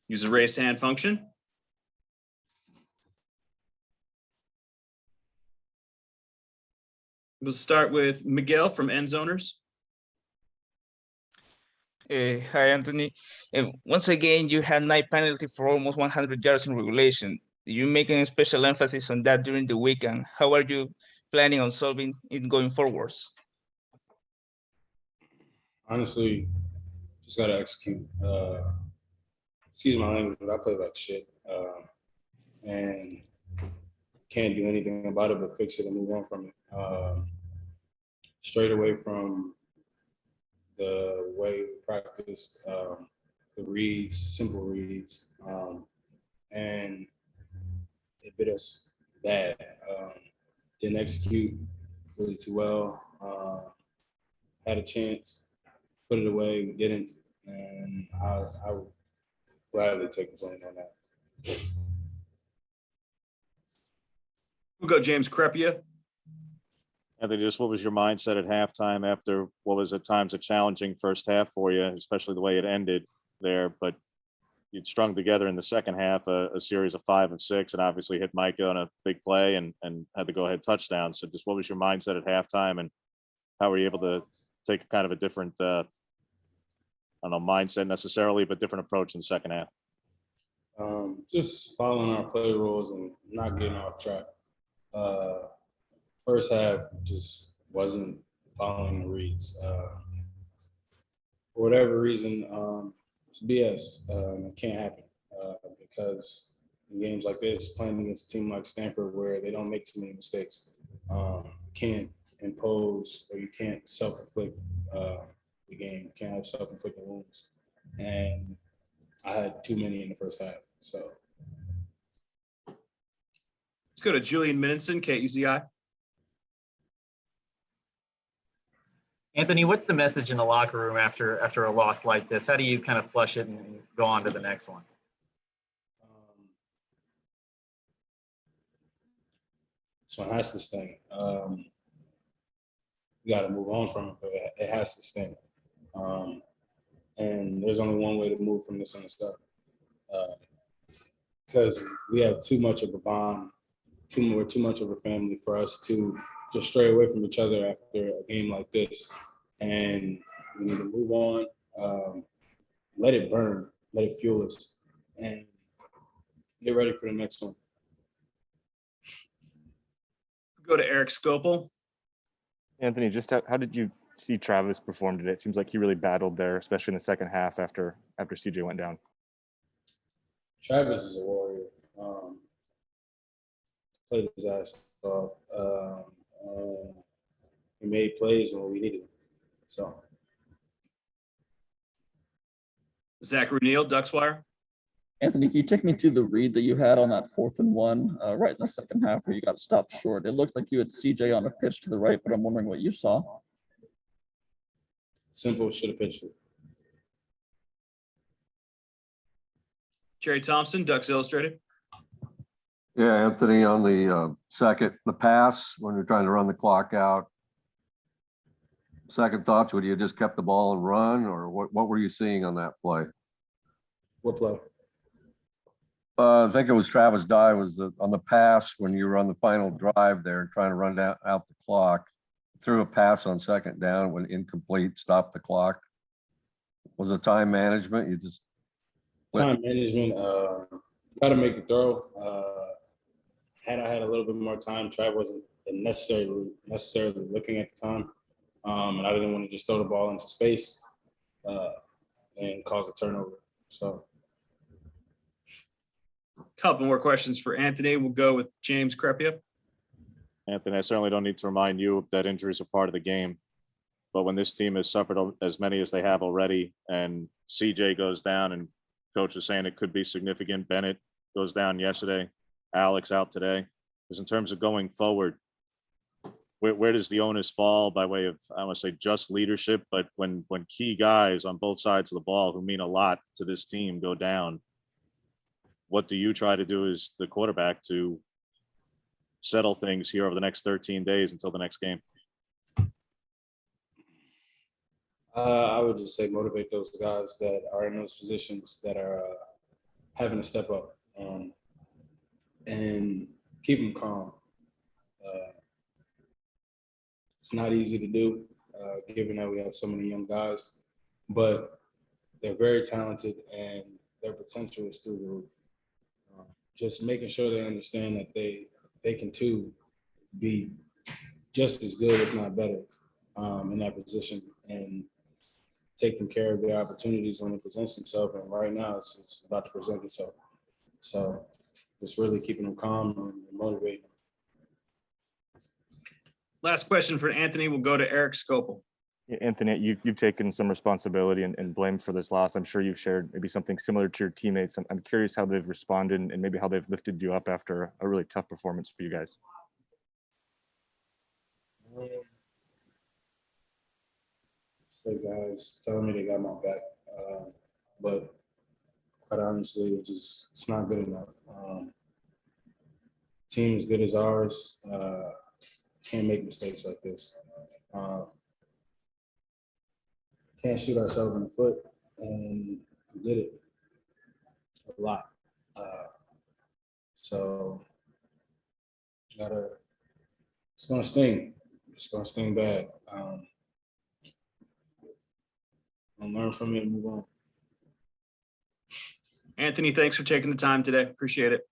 Use the raise hand function. We'll start with Miguel from End Zoners. Hi, Anthony. Once again, you had 9 penalty for almost 100 yards in regulation. You making a special emphasis on that during the weekend. How are you planning on solving it going forwards? Honestly, just gotta execute. Excuse my language, but I play like shit, and can't do anything about it but fix it and move on from it. Straight away from the way we practiced, the reads, simple reads, and it bit us bad. Didn't execute really too well. Had a chance, put it away, didn't, and I would gladly take the blame on that. We'll go James Crepia. Anthony, just what was your mindset at halftime after what was at times a challenging first half for you, especially the way it ended there, but you'd strung together in the second half a series of 5 and 6 and obviously hit Micah on a big play and had the go-ahead touchdown. So just what was your mindset at halftime and how were you able to take kind of a different, I don't know, mindset necessarily, but different approach in the second half? Just following our play rules and not getting off track. First half just wasn't following the reads. For whatever reason, it's BS. It can't happen because in games like this, playing against a team like Stanford where they don't make too many mistakes, can't impose or you can't self-inflict the game. You can't have self-inflicted wounds. And I had too many in the first half. So Let's go to Julian Minninson, KEZI. Anthony, what's the message in the locker room after a loss like this? How do you kind of flush it and go on to the next one? this one has to sting. We got to move on from it, but it has to sting. And there's only one way to move from this on the start. Because we have too much of a bond, too much of a family for us to just stray away from each other after a game like this. And we need to move on, let it burn, let it fuel us, and get ready for the next one. Go to Eric Scopel. Anthony, just how did you see Travis perform today? It seems like he really battled there, especially in the second half after CJ went down. Travis is a warrior. Played his ass off, and he made plays when we needed him. So, Zachary Neal, Ducks Wire. Anthony, can you take me through the read that you had on that 4th and 1 right in the second half where you got stopped short? It looked like you had CJ on a pitch to the right, but I'm wondering what you saw. simple, should have pitched it. Jerry Thompson, Ducks Illustrated. Yeah, Anthony, on the pass when you're trying to run the clock out. Second thoughts, would you have just kept the ball and run, or what were you seeing on that play? What play? I think it was Travis Dye on the pass when you were on the final drive there trying to run out the clock. Threw a pass on second down when incomplete, stopped the clock. Was it time management? You just Time management, got to make the throw. Had I had a little bit more time, Trav wasn't necessarily looking at the time. And I didn't want to just throw the ball into space and cause a turnover. So, Couple more questions for Anthony. We'll go with James Crepia. Anthony, I certainly don't need to remind you that injuries are part of the game. But when this team has suffered as many as they have already, and CJ goes down, and coach is saying it could be significant, Bennett goes down yesterday, Alex out today, is in terms of going forward, where does the onus fall by way of, I want to say, just leadership, but when key guys on both sides of the ball who mean a lot to this team go down, what do you try to do as the quarterback to settle things here over the next 13 days until the next game? I would just say motivate those guys that are in those positions that are having to step up and keep them calm. It's not easy to do, given that we have so many young guys, but they're very talented and their potential is through the roof. Just making sure they understand that they can too be just as good, if not better, in that position, and taking care of their opportunities when it presents themselves. And right now, it's about to present itself. So just really keeping them calm and motivating them. Last question for Anthony will go to Eric Scopel. Yeah, Anthony, you've taken some responsibility and blame for this loss. I'm sure you've shared maybe something similar to your teammates. I'm curious how they've responded and maybe how they've lifted you up after a really tough performance for you guys. So guys telling me they got my back, but quite honestly, it's not good enough. Team as good as ours can't make mistakes like this. Can't shoot ourselves in the foot, and we did it a lot. So it's gonna sting. It's gonna sting bad. I'll learn from it and move on. Anthony, thanks for taking the time today. Appreciate it.